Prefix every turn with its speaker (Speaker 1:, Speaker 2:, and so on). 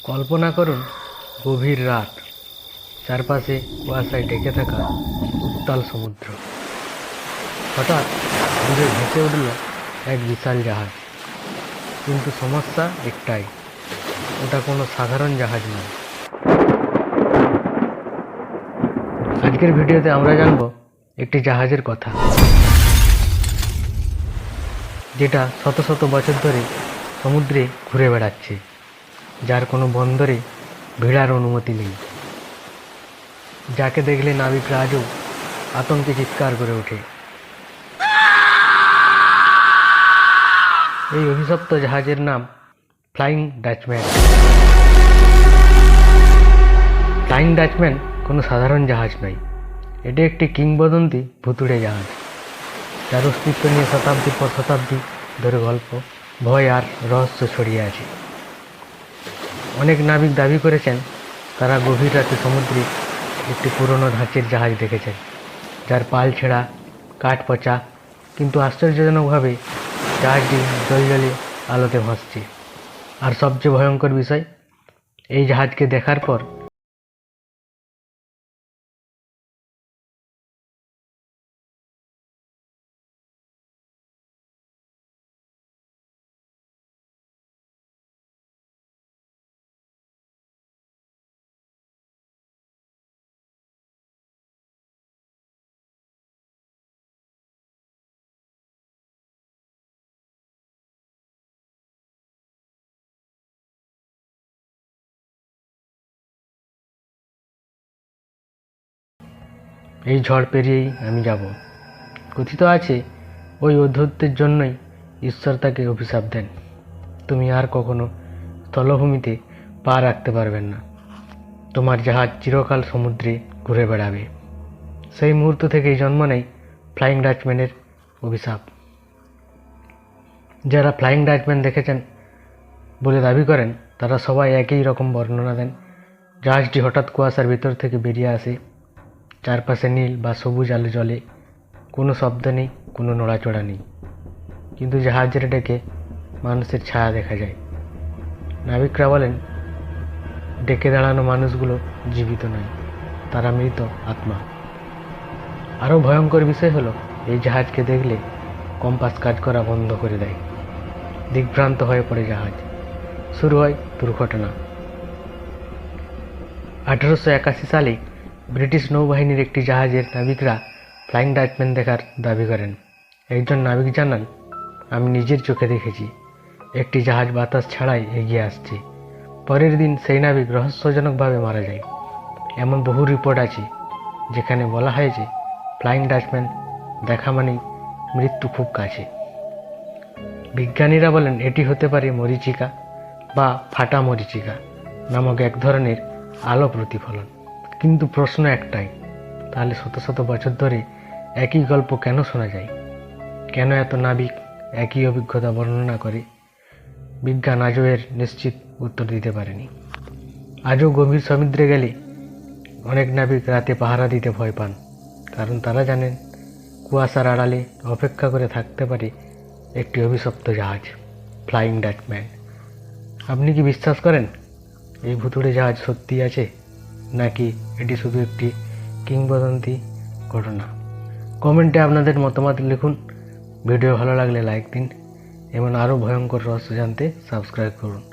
Speaker 1: কল্পনা করুন গভীর রাত, চারপাশে কুয়াশায় ঢেকে থাকা উত্তাল সমুদ্র। হঠাৎ দূরে ভেসে উঠল এক বিশাল জাহাজ। কিন্তু সমস্যা একটাই, ওটা কোনো সাধারণ জাহাজ নয়। আজকের ভিডিওতে আমরা জানব একটি জাহাজের কথা, যেটা শত শত বছর ধরে সমুদ্রে ঘুরে বেড়াচ্ছে, যার কোনো বন্দরে ভিড়ার অনুমতি নেই, যাকে দেখলে নাবিকরা আজও আতঙ্কে চিৎকার করে ওঠে। এই অভিশপ্ত জাহাজের নাম ফ্লাইং ডাচম্যান। ফ্লাইং ডাচম্যান কোনো সাধারণ জাহাজ নয়, এটি একটি কিংবদন্তি ভুতুড়ে জাহাজ, যার অস্তিত্ব নিয়ে শতাব্দীর পর শতাব্দী ধরে গল্প, ভয় আর রহস্য ছড়িয়ে আছে। অনেক নাবিক দাবি করেছেন তারা গভীর রাতে সমুদ্রে একটি পুরনো ধাঁচের জাহাজ দেখেছেন, যার পাল ছেঁড়া, কাঠ পচা, কিন্তু আশ্চর্যজনকভাবে জাহাজটি জ্বলজ্বলে আলোতে ভাসছে। আর সবচেয়ে ভয়ঙ্কর বিষয়, এই জাহাজকে দেখার পর এই ঝড় পেরিয়েই আমি যাব। কথিত আছে ওই অদ্ভুতের জন্যই ঈশ্বর তাকে অভিশাপ দেন, তুমি আর কখনো স্থলভূমিতে পা রাখতে পারবেন না, তোমার জাহাজ চিরকাল সমুদ্রে ঘুরে বেড়াবে। সেই মুহূর্ত থেকেই জন্ম নেয় ফ্লাইং ডাচম্যানের অভিশাপ। যারা ফ্লাইং ডাচম্যান দেখেছেন বলে দাবি করেন, তারা সবাই একই রকম বর্ণনা দেন। জাহাজটি হঠাৎ কুয়াশার ভিতর থেকে বেরিয়ে আসে, চারপাশে নীল বা সবুজ আলো জ্বলে, কোনো শব্দ নেই, কোনো নড়াচড়া নেই, কিন্তু জাহাজের ডেকে মানুষের ছায়া দেখা যায়। নাবিকরা বলেন ডেকে দাঁড়ানো মানুষগুলো জীবিত নয়, তারা মৃত আত্মা। আরও ভয়ঙ্কর বিষয় হলো, এই জাহাজকে দেখলে কম্পাস কাজ করা বন্ধ করে দেয়, দিগ্ভ্রান্ত হয়ে পড়ে জাহাজ, শুরু হয় দুর্ঘটনা। 1881 সালে ব্রিটিশ নৌবাহিনীর একটি জাহাজের নাবিকরা ফ্লাইং ডাচম্যান দেখার দাবি করেন। একজন নাবিক জানান, আমি নিজের চোখে দেখেছি একটি জাহাজ বাতাস ছাড়াই এগিয়ে আসছে। পরের দিন সেই নাবিক রহস্যজনকভাবে মারা যায়। এমন বহু রিপোর্ট আছে যেখানে বলা হয় যে ফ্লাইং ডাচম্যান দেখা মানেই মৃত্যু খুব কাছে। বিজ্ঞানীরা বলেন এটি হতে পারে মরীচিকা বা ফাটা মরীচিকা নামক এক ধরনের আলো প্রতিফলন। কিন্তু প্রশ্ন একটাই, তাহলে শত শত বছর ধরে একই গল্প কেন শোনা যায়? কেন এত নাবিক একই অভিজ্ঞতা বর্ণনা করে? বিজ্ঞান আজও এর নিশ্চিত উত্তর দিতে পারেনি। আজও গভীর সমুদ্রে গেলে অনেক নাবিক রাতে পাহারা দিতে ভয় পান, কারণ তারা জানেন কুয়াশার আড়ালে অপেক্ষা করে থাকতে পারে একটি অভিশপ্ত জাহাজ, ফ্লাইং ডাচম্যান। আপনি কি বিশ্বাস করেন এই ভুতুড়ে জাহাজ সত্যি আছে, নাকি এটি শুধু একটি কিংবদন্তি ঘটনা? কমেন্টে আপনাদের মতামত লিখুন। ভিডিও ভালো লাগলে লাইক দিন, এমন আরও ভয়ঙ্কর রহস্য জানতে সাবস্ক্রাইব করুন।